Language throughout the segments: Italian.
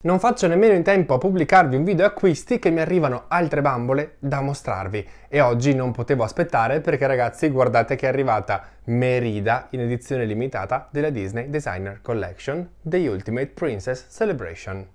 Non faccio nemmeno in tempo a pubblicarvi un video acquisti che mi arrivano altre bambole da mostrarvi. E oggi non potevo aspettare perché ragazzi guardate che è arrivata Merida in edizione limitata della Disney Designer Collection The Ultimate Princess Celebration.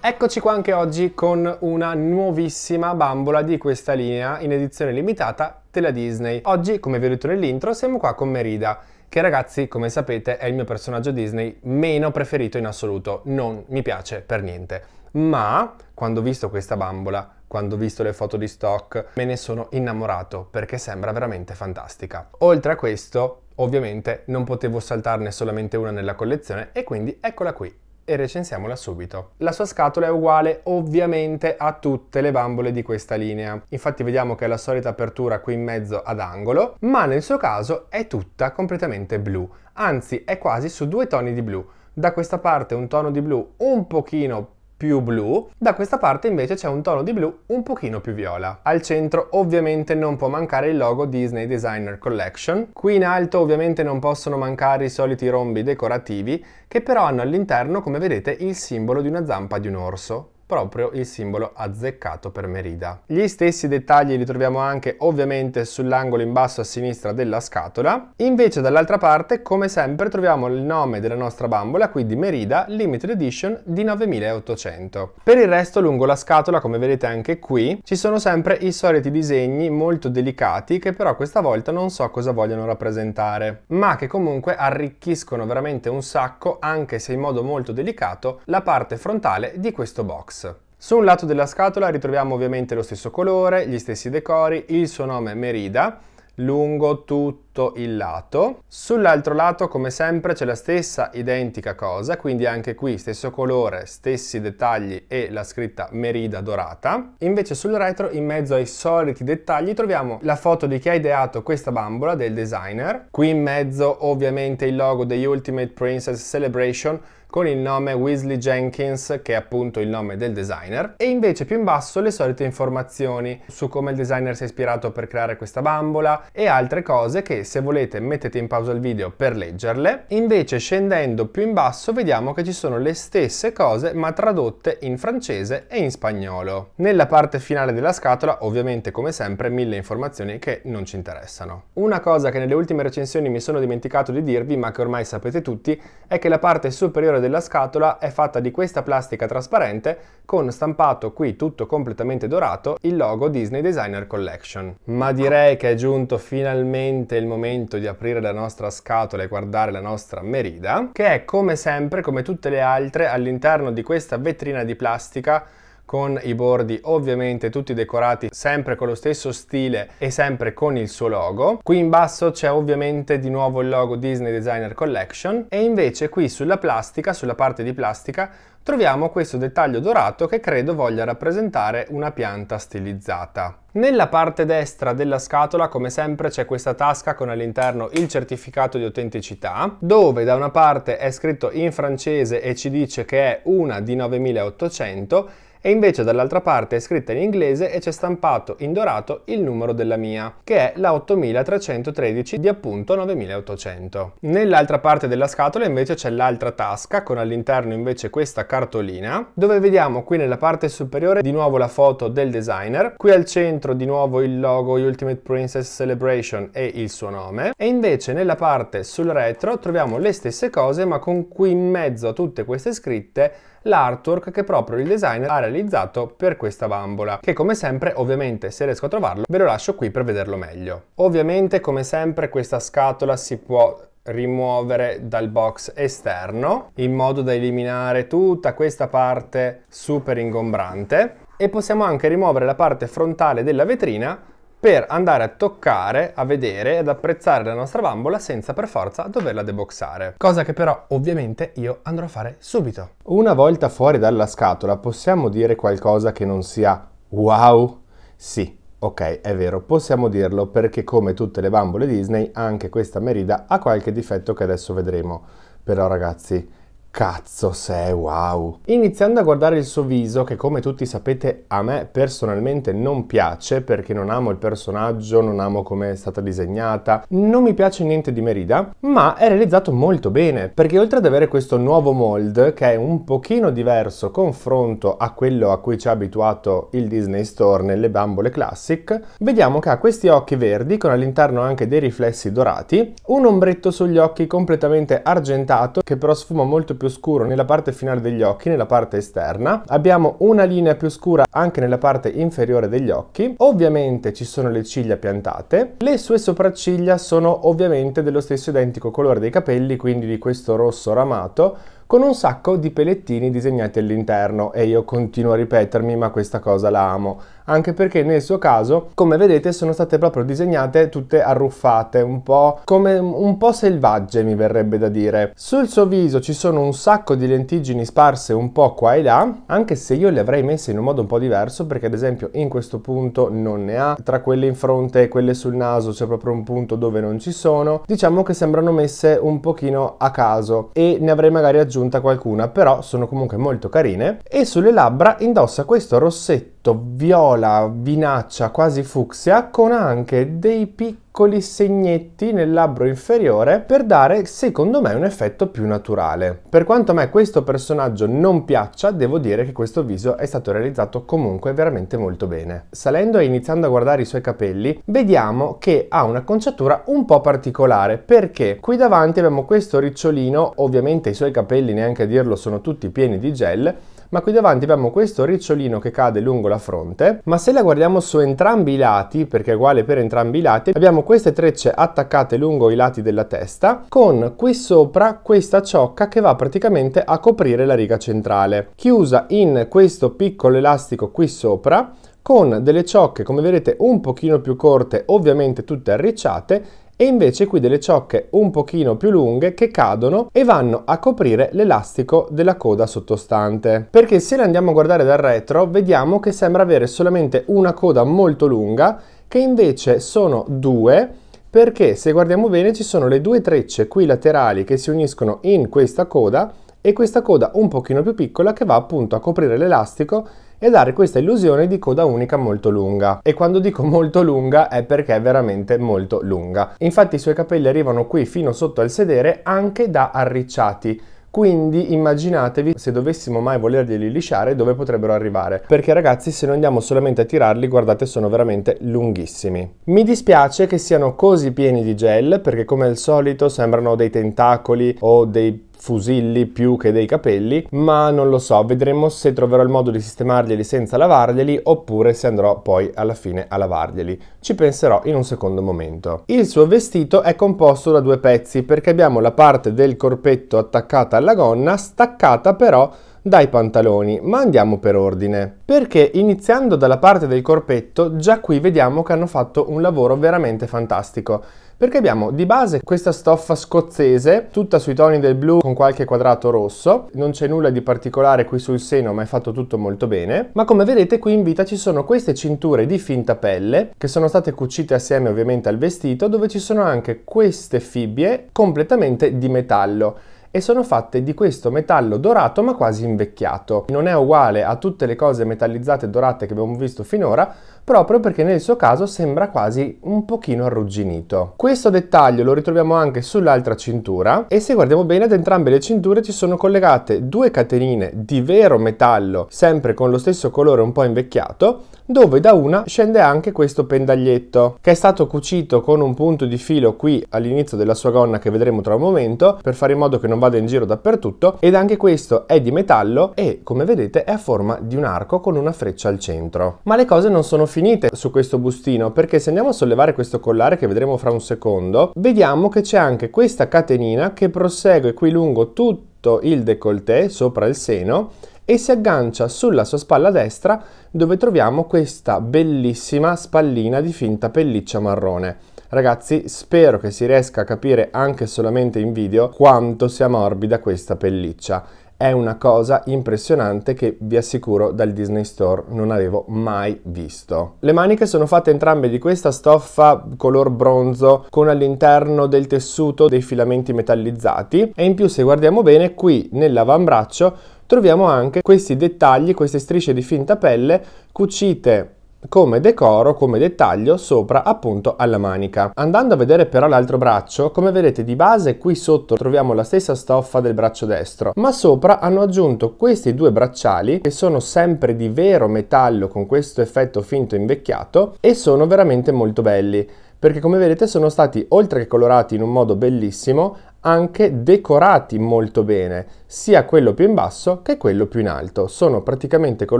Eccoci qua anche oggi con una nuovissima bambola di questa linea in edizione limitata della Disney. Oggi, come vi ho detto nell'intro, siamo qua con Merida, che ragazzi, come sapete, è il mio personaggio Disney meno preferito in assoluto. Non mi piace per niente. Ma, quando ho visto questa bambola, quando ho visto le foto di stock, me ne sono innamorato perché sembra veramente fantastica. Oltre a questo, ovviamente, non potevo saltarne solamente una nella collezione e quindi eccola qui. E recensiamola subito. La sua scatola è uguale ovviamente a tutte le bambole di questa linea. Infatti vediamo che è la solita apertura qui in mezzo ad angolo, ma nel suo caso è tutta completamente blu. Anzi, è quasi su due toni di blu. Da questa parte un tono di blu un pochino più blu, da questa parte invece c'è un tono di blu un pochino più viola. Al centro ovviamente non può mancare il logo Disney Designer Collection. Qui in alto ovviamente non possono mancare i soliti rombi decorativi che però hanno all'interno, come vedete, il simbolo di una zampa di un orso. Proprio il simbolo azzeccato per Merida. Gli stessi dettagli li troviamo anche ovviamente sull'angolo in basso a sinistra della scatola. Invece dall'altra parte, come sempre, troviamo il nome della nostra bambola, quindi Merida Limited Edition di 9800. Per il resto, lungo la scatola, come vedete anche qui, ci sono sempre i soliti disegni molto delicati che però questa volta non so cosa vogliono rappresentare, ma che comunque arricchiscono veramente un sacco, anche se in modo molto delicato, la parte frontale di questo box. Su un lato della scatola ritroviamo ovviamente lo stesso colore, gli stessi decori, il suo nome Merida, lungo tutto il lato. Sull'altro lato, come sempre, c'è la stessa identica cosa, quindi anche qui stesso colore, stessi dettagli e la scritta Merida dorata. Invece sul retro, in mezzo ai soliti dettagli, troviamo la foto di chi ha ideato questa bambola, del designer. Qui in mezzo ovviamente il logo The Ultimate Princess Celebration, con il nome Wesley Jenkins, che è appunto il nome del designer, e invece più in basso le solite informazioni su come il designer si è ispirato per creare questa bambola e altre cose che, se volete, mettete in pausa il video per leggerle. Invece scendendo più in basso vediamo che ci sono le stesse cose ma tradotte in francese e in spagnolo. Nella parte finale della scatola ovviamente, come sempre, 1000 informazioni che non ci interessano. Una cosa che nelle ultime recensioni mi sono dimenticato di dirvi, ma che ormai sapete tutti, è che la parte superiore della scatola è fatta di questa plastica trasparente con stampato qui tutto completamente dorato il logo Disney Designer Collection. Ma direi che è giunto finalmente il momento di aprire la nostra scatola e guardare la nostra Merida, che è come sempre, come tutte le altre, all'interno di questa vetrina di plastica con i bordi ovviamente tutti decorati sempre con lo stesso stile e sempre con il suo logo. Qui in basso c'è ovviamente di nuovo il logo Disney Designer Collection e invece qui sulla plastica, sulla parte di plastica, troviamo questo dettaglio dorato che credo voglia rappresentare una pianta stilizzata. Nella parte destra della scatola, come sempre, c'è questa tasca con all'interno il certificato di autenticità, dove da una parte è scritto in francese e ci dice che è una di 9800, e invece dall'altra parte è scritta in inglese e c'è stampato in dorato il numero della mia, che è la 8313 di appunto 9800. Nell'altra parte della scatola invece c'è l'altra tasca con all'interno invece questa cartolina, dove vediamo qui nella parte superiore di nuovo la foto del designer, qui al centro di nuovo il logo Ultimate Princess Celebration e il suo nome, e invece nella parte sul retro troviamo le stesse cose ma con qui in mezzo a tutte queste scritte l'artwork che proprio il designer ha realizzato per questa bambola, che come sempre, ovviamente, se riesco a trovarlo, ve lo lascio qui per vederlo meglio. Ovviamente, come sempre, questa scatola si può rimuovere dal box esterno in modo da eliminare tutta questa parte super ingombrante, e possiamo anche rimuovere la parte frontale della vetrina per andare a toccare, a vedere ed apprezzare la nostra bambola senza per forza doverla deboxare. Cosa che però ovviamente io andrò a fare subito. Una volta fuori dalla scatola possiamo dire qualcosa che non sia wow? Sì, ok, è vero, possiamo dirlo perché come tutte le bambole Disney anche questa Merida ha qualche difetto che adesso vedremo. Però ragazzi, cazzo sei, wow! Iniziando a guardare il suo viso, che come tutti sapete a me personalmente non piace, perché non amo il personaggio, non amo come è stata disegnata, non mi piace niente di Merida, ma è realizzato molto bene, perché oltre ad avere questo nuovo mold, che è un pochino diverso confronto a quello a cui ci ha abituato il Disney Store nelle bambole classic, vediamo che ha questi occhi verdi con all'interno anche dei riflessi dorati, un ombretto sugli occhi completamente argentato, che però sfuma molto più scuro nella parte finale degli occhi, nella parte esterna. Abbiamo una linea più scura anche nella parte inferiore degli occhi. Ovviamente ci sono le ciglia piantate. Le sue sopracciglia sono ovviamente dello stesso identico colore dei capelli, quindi di questo rosso ramato, con un sacco di pelettini disegnati all'interno, e io continuo a ripetermi, ma questa cosa la amo, anche perché nel suo caso, come vedete, sono state proprio disegnate tutte arruffate, un po' selvagge, mi verrebbe da dire. Sul suo viso ci sono un sacco di lentiggini sparse un po' qua e là, anche se io le avrei messe in un modo un po' diverso, perché ad esempio in questo punto non ne ha, tra quelle in fronte e quelle sul naso c'è proprio un punto dove non ci sono. Diciamo che sembrano messe un pochino a caso, e ne avrei magari aggiunta qualcuna, però sono comunque molto carine. E sulle labbra indossa questo rossetto viola vinaccia quasi fucsia, con anche dei piccoli segnetti nel labbro inferiore per dare, secondo me, un effetto più naturale. Per quanto a me questo personaggio non piaccia, devo dire che questo viso è stato realizzato comunque veramente molto bene. Salendo e iniziando a guardare i suoi capelli, vediamo che ha un'acconciatura un po' particolare, perché qui davanti abbiamo questo ricciolino. Ovviamente i suoi capelli, neanche a dirlo, sono tutti pieni di gel, ma qui davanti abbiamo questo ricciolino che cade lungo la fronte. Ma se la guardiamo su entrambi i lati, perché è uguale per entrambi i lati, abbiamo queste trecce attaccate lungo i lati della testa, con qui sopra questa ciocca che va praticamente a coprire la riga centrale, chiusa in questo piccolo elastico qui sopra, con delle ciocche, come vedete, un pochino più corte, ovviamente tutte arricciate, e invece qui delle ciocche un pochino più lunghe che cadono e vanno a coprire l'elastico della coda sottostante. Perché se la andiamo a guardare dal retro, vediamo che sembra avere solamente una coda molto lunga, che invece sono due, perché se guardiamo bene ci sono le due trecce qui laterali che si uniscono in questa coda, e questa coda un pochino più piccola che va appunto a coprire l'elastico e dare questa illusione di coda unica molto lunga. E quando dico molto lunga è perché è veramente molto lunga. Infatti i suoi capelli arrivano qui fino sotto al sedere, anche da arricciati. Quindi immaginatevi, se dovessimo mai volerglieli lisciare, dove potrebbero arrivare. Perché ragazzi, se noi andiamo solamente a tirarli, guardate, sono veramente lunghissimi. Mi dispiace che siano così pieni di gel, perché come al solito sembrano dei tentacoli o dei fusilli più che dei capelli, ma non lo so, vedremo se troverò il modo di sistemarglieli senza lavarglieli, oppure se andrò poi alla fine a lavarglieli. Ci penserò in un secondo momento. Il suo vestito è composto da due pezzi, perché abbiamo la parte del corpetto attaccata alla gonna, staccata però dai pantaloni, ma andiamo per ordine. Perché iniziando dalla parte del corpetto, già qui vediamo che hanno fatto un lavoro veramente fantastico. Perché abbiamo di base questa stoffa scozzese, tutta sui toni del blu con qualche quadrato rosso, non c'è nulla di particolare qui sul seno, ma è fatto tutto molto bene. Ma come vedete qui in vita ci sono queste cinture di finta pelle, che sono state cucite assieme ovviamente al vestito, dove ci sono anche queste fibbie completamente di metallo. E sono fatte di questo metallo dorato ma quasi invecchiato. Non è uguale a tutte le cose metallizzate dorate che abbiamo visto finora, proprio perché nel suo caso sembra quasi un pochino arrugginito. Questo dettaglio lo ritroviamo anche sull'altra cintura, e se guardiamo bene ad entrambe le cinture ci sono collegate due catenine di vero metallo, sempre con lo stesso colore un po' invecchiato, dove da una scende anche questo pendaglietto, che è stato cucito con un punto di filo qui all'inizio della sua gonna, che vedremo tra un momento, per fare in modo che non vada in giro dappertutto, ed anche questo è di metallo e, come vedete, è a forma di un arco con una freccia al centro. Ma le cose non sono finite su questo bustino, perché se andiamo a sollevare questo collare, che vedremo fra un secondo, vediamo che c'è anche questa catenina che prosegue qui lungo tutto il décolleté, sopra il seno, e si aggancia sulla sua spalla destra, dove troviamo questa bellissima spallina di finta pelliccia marrone. Ragazzi, spero che si riesca a capire anche solamente in video quanto sia morbida questa pelliccia. è una cosa impressionante che vi assicuro dal Disney Store non avevo mai visto. Le maniche sono fatte entrambe di questa stoffa color bronzo con all'interno del tessuto dei filamenti metallizzati e in più, se guardiamo bene, qui nell'avambraccio troviamo anche questi dettagli, queste strisce di finta pelle cucite come decoro, come dettaglio sopra appunto alla manica. Andando a vedere però l'altro braccio, come vedete di base qui sotto troviamo la stessa stoffa del braccio destro, ma sopra hanno aggiunto questi due bracciali che sono sempre di vero metallo con questo effetto finto invecchiato e sono veramente molto belli, perché come vedete sono stati, oltre che colorati in un modo bellissimo, anche decorati molto bene, sia quello più in basso che quello più in alto. Sono praticamente con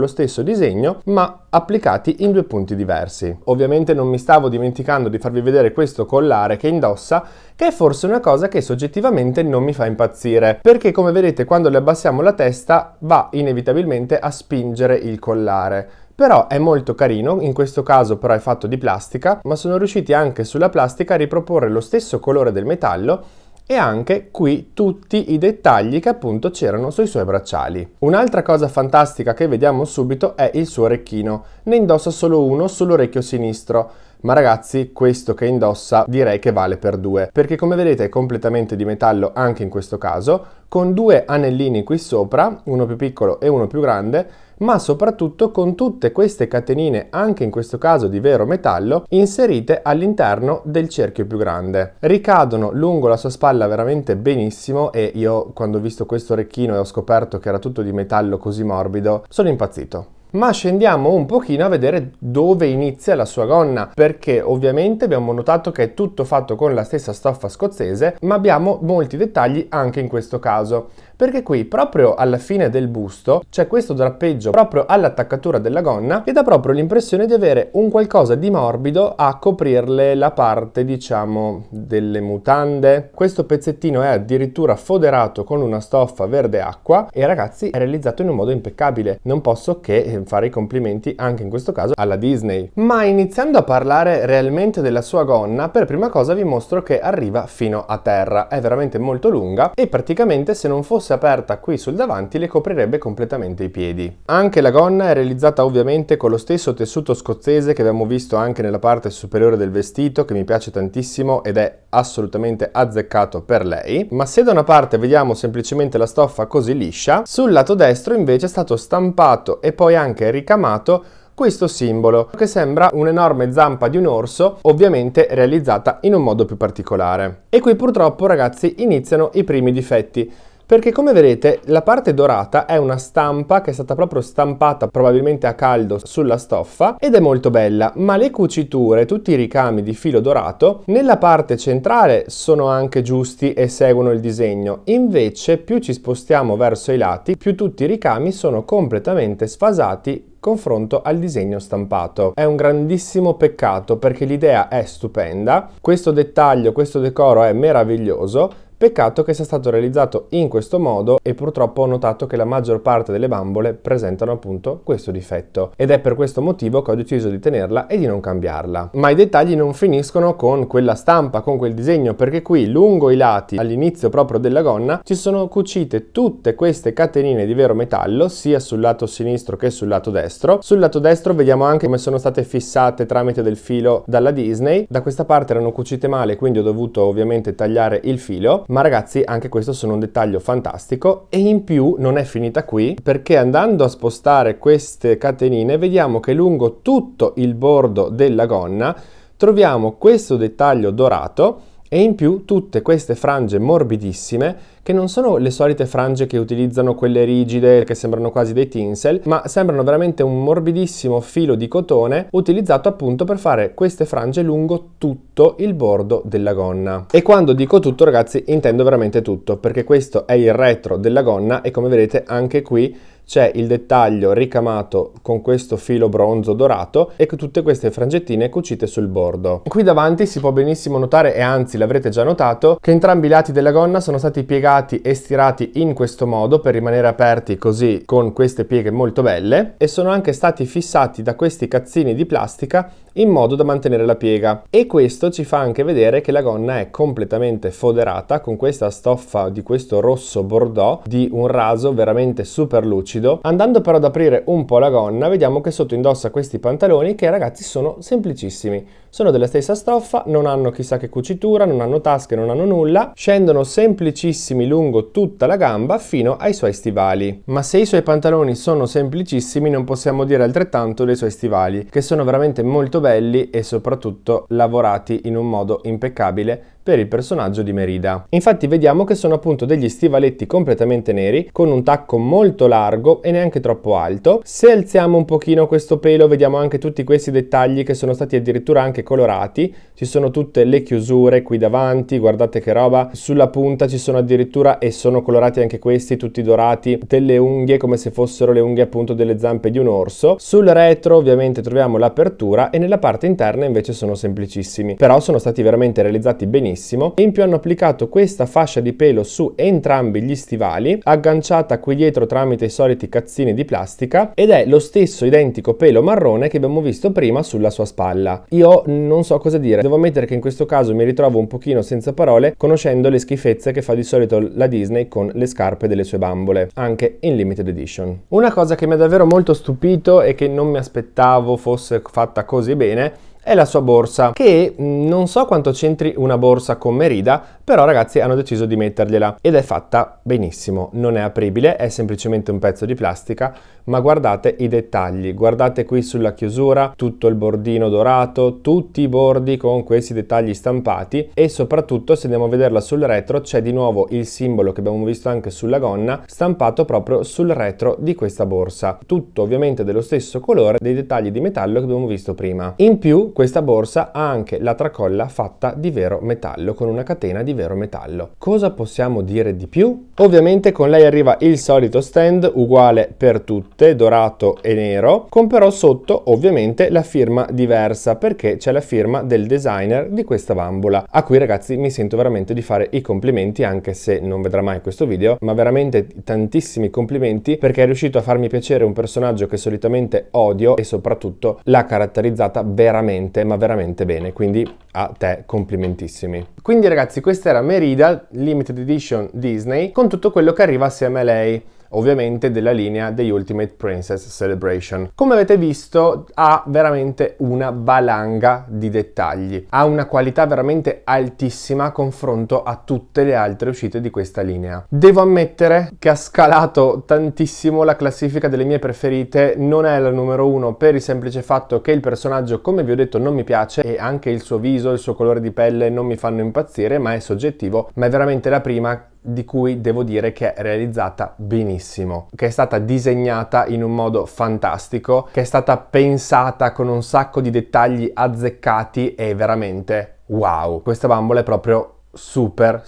lo stesso disegno ma applicati in due punti diversi. Ovviamente non mi stavo dimenticando di farvi vedere questo collare che indossa, che è forse una cosa che soggettivamente non mi fa impazzire, perché come vedete quando le abbassiamo la testa va inevitabilmente a spingere il collare. Però è molto carino, in questo caso però è fatto di plastica, ma sono riusciti anche sulla plastica a riproporre lo stesso colore del metallo e anche qui tutti i dettagli che appunto c'erano sui suoi bracciali. Un'altra cosa fantastica che vediamo subito è il suo orecchino. Ne indossa solo uno sull'orecchio sinistro, ma ragazzi questo che indossa direi che vale per due, perché come vedete è completamente di metallo anche in questo caso, con due anellini qui sopra, uno più piccolo e uno più grande, ma soprattutto con tutte queste catenine, anche in questo caso di vero metallo, inserite all'interno del cerchio più grande. Ricadono lungo la sua spalla veramente benissimo e io quando ho visto questo orecchino e ho scoperto che era tutto di metallo così morbido, sono impazzito. Ma scendiamo un pochino a vedere dove inizia la sua gonna, perché ovviamente abbiamo notato che è tutto fatto con la stessa stoffa scozzese, ma abbiamo molti dettagli anche in questo caso, perché qui proprio alla fine del busto c'è questo drappeggio proprio all'attaccatura della gonna che dà proprio l'impressione di avere un qualcosa di morbido a coprirle la parte, diciamo, delle mutande. Questo pezzettino è addirittura foderato con una stoffa verde acqua e ragazzi è realizzato in un modo impeccabile. Non posso che fare i complimenti anche in questo caso alla Disney. Ma iniziando a parlare realmente della sua gonna, per prima cosa vi mostro che arriva fino a terra. È veramente molto lunga e praticamente se non fosse aperta qui sul davanti le coprirebbe completamente i piedi. Anche la gonna è realizzata ovviamente con lo stesso tessuto scozzese che abbiamo visto anche nella parte superiore del vestito, che mi piace tantissimo ed è assolutamente azzeccato per lei. Ma se da una parte vediamo semplicemente la stoffa così liscia, sul lato destro invece è stato stampato e poi anche ricamato questo simbolo che sembra un'enorme zampa di un orso, ovviamente realizzata in un modo più particolare. E qui purtroppo ragazzi iniziano i primi difetti, perché come vedete la parte dorata è una stampa che è stata proprio stampata probabilmente a caldo sulla stoffa ed è molto bella, ma le cuciture, tutti i ricami di filo dorato nella parte centrale sono anche giusti e seguono il disegno, invece più ci spostiamo verso i lati più tutti i ricami sono completamente sfasati confronto al disegno stampato. È un grandissimo peccato perché l'idea è stupenda, questo dettaglio, questo decoro è meraviglioso. Peccato che sia stato realizzato in questo modo e purtroppo ho notato che la maggior parte delle bambole presentano appunto questo difetto ed è per questo motivo che ho deciso di tenerla e di non cambiarla. Ma i dettagli non finiscono con quella stampa, con quel disegno, perché qui lungo i lati, all'inizio proprio della gonna, ci sono cucite tutte queste catenine di vero metallo, sia sul lato sinistro che sul lato destro. Sul lato destro vediamo anche come sono state fissate tramite del filo dalla Disney. Da questa parte erano cucite male, quindi ho dovuto ovviamente tagliare il filo. Ma ragazzi anche questo sono un dettaglio fantastico e in più non è finita qui, perché andando a spostare queste catenine vediamo che lungo tutto il bordo della gonna troviamo questo dettaglio dorato e in più tutte queste frange morbidissime che non sono le solite frange che utilizzano quelle rigide che sembrano quasi dei tinsel, ma sembrano veramente un morbidissimo filo di cotone utilizzato appunto per fare queste frange lungo tutto il bordo della gonna. E quando dico tutto ragazzi intendo veramente tutto, perché questo è il retro della gonna e come vedete anche qui c'è il dettaglio ricamato con questo filo bronzo dorato e con tutte queste frangettine cucite sul bordo. Qui davanti si può benissimo notare, e anzi l'avrete già notato, che entrambi i lati della gonna sono stati piegati e stirati in questo modo per rimanere aperti così con queste pieghe molto belle e sono anche stati fissati da questi cazzini di plastica in modo da mantenere la piega, e questo ci fa anche vedere che la gonna è completamente foderata con questa stoffa di questo rosso bordeaux di un raso veramente super lucido. Andando però ad aprire un po' la gonna, vediamo che sotto indossa questi pantaloni che, ragazzi, sono semplicissimi. Sono della stessa stoffa, non hanno chissà che cucitura, non hanno tasche, non hanno nulla, scendono semplicissimi lungo tutta la gamba fino ai suoi stivali. Ma se i suoi pantaloni sono semplicissimi, non possiamo dire altrettanto dei suoi stivali, che sono veramente molto belli e soprattutto lavorati in un modo impeccabile per il personaggio di Merida. Infatti vediamo che sono appunto degli stivaletti completamente neri con un tacco molto largo e neanche troppo alto. Se alziamo un pochino questo pelo, vediamo anche tutti questi dettagli che sono stati addirittura anche colorati. Ci sono tutte le chiusure qui davanti, guardate che roba, sulla punta ci sono addirittura, e sono colorati anche questi, tutti dorati, delle unghie come se fossero le unghie appunto delle zampe di un orso. Sul retro ovviamente troviamo l'apertura e nella parte interna invece sono semplicissimi, però sono stati veramente realizzati benissimo. E in più hanno applicato questa fascia di pelo su entrambi gli stivali, agganciata qui dietro tramite i soliti cazzini di plastica, ed è lo stesso identico pelo marrone che abbiamo visto prima sulla sua spalla. Io non so cosa dire, devo ammettere che in questo caso mi ritrovo un pochino senza parole, conoscendo le schifezze che fa di solito la Disney con le scarpe delle sue bambole, anche in limited edition. Una cosa che mi ha davvero molto stupito e che non mi aspettavo fosse fatta così bene è la sua borsa, che non so quanto c'entri una borsa con Merida, però ragazzi hanno deciso di mettergliela ed è fatta benissimo. Non è apribile, è semplicemente un pezzo di plastica, ma guardate i dettagli, guardate qui sulla chiusura tutto il bordino dorato, tutti i bordi con questi dettagli stampati, e soprattutto se andiamo a vederla sul retro c'è di nuovo il simbolo che abbiamo visto anche sulla gonna stampato proprio sul retro di questa borsa, tutto ovviamente dello stesso colore dei dettagli di metallo che abbiamo visto prima. In più questa borsa ha anche la tracolla fatta di vero metallo, con una catena di vero metallo. Cosa possiamo dire di più? Ovviamente con lei arriva il solito stand uguale per tutte, dorato e nero, con però sotto ovviamente la firma diversa, perché c'è la firma del designer di questa bambola, a cui ragazzi mi sento veramente di fare i complimenti, anche se non vedrà mai questo video, ma veramente tantissimi complimenti, perché è riuscito a farmi piacere un personaggio che solitamente odio e soprattutto l'ha caratterizzata veramente, ma veramente bene, quindi a te complimentissimi. Quindi ragazzi, questa era Merida Limited Edition Disney con tutto quello che arriva assieme a lei, ovviamente della linea The Ultimate Princess Celebration. Come avete visto ha veramente una valanga di dettagli, ha una qualità veramente altissima a confronto a tutte le altre uscite di questa linea. Devo ammettere che ha scalato tantissimo la classifica delle mie preferite, non è la numero uno per il semplice fatto che il personaggio, come vi ho detto, non mi piace e anche il suo viso, il suo colore di pelle non mi fanno impazzire, ma è soggettivo, ma è veramente la prima di cui devo dire che è realizzata benissimo, che è stata disegnata in un modo fantastico, che è stata pensata con un sacco di dettagli azzeccati e veramente wow. Questa bambola è proprio super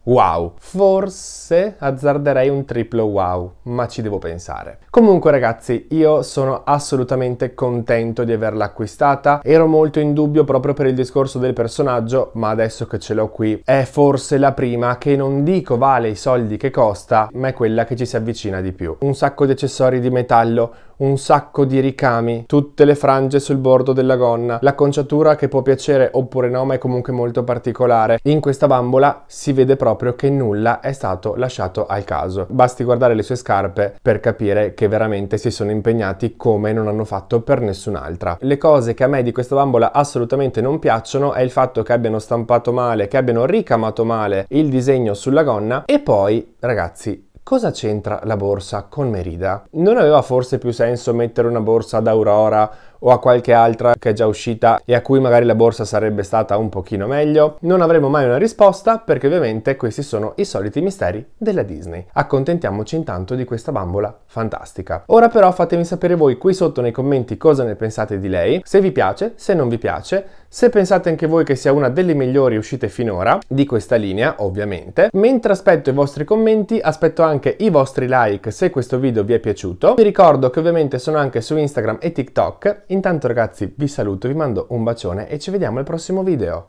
wow. Forse azzarderei un triplo wow, ma ci devo pensare. Comunque ragazzi, io sono assolutamente contento di averla acquistata. Ero molto in dubbio proprio per il discorso del personaggio, ma adesso che ce l'ho qui è forse la prima che non dico vale i soldi che costa, ma è quella che ci si avvicina di più. Un sacco di accessori di metallo, un sacco di ricami, tutte le frange sul bordo della gonna, l'acconciatura che può piacere oppure no, ma è comunque molto particolare. In questa bambola si vede proprio che nulla è stato lasciato al caso. Basti guardare le sue scarpe per capire che veramente si sono impegnati come non hanno fatto per nessun'altra. Le cose che a me di questa bambola assolutamente non piacciono è il fatto che abbiano stampato male, che abbiano ricamato male il disegno sulla gonna, e poi ragazzi, cosa c'entra la borsa con Merida? Non aveva forse più senso mettere una borsa ad Aurora o a qualche altra che è già uscita e a cui magari la borsa sarebbe stata un pochino meglio? Non avremo mai una risposta, perché ovviamente questi sono i soliti misteri della Disney. Accontentiamoci intanto di questa bambola fantastica. Ora però fatemi sapere voi qui sotto nei commenti cosa ne pensate di lei, se vi piace, se non vi piace, se pensate anche voi che sia una delle migliori uscite finora di questa linea, ovviamente. Mentre aspetto i vostri commenti, aspetto anche i vostri like se questo video vi è piaciuto. Vi ricordo che ovviamente sono anche su Instagram e TikTok. Intanto ragazzi vi saluto, vi mando un bacione e ci vediamo al prossimo video.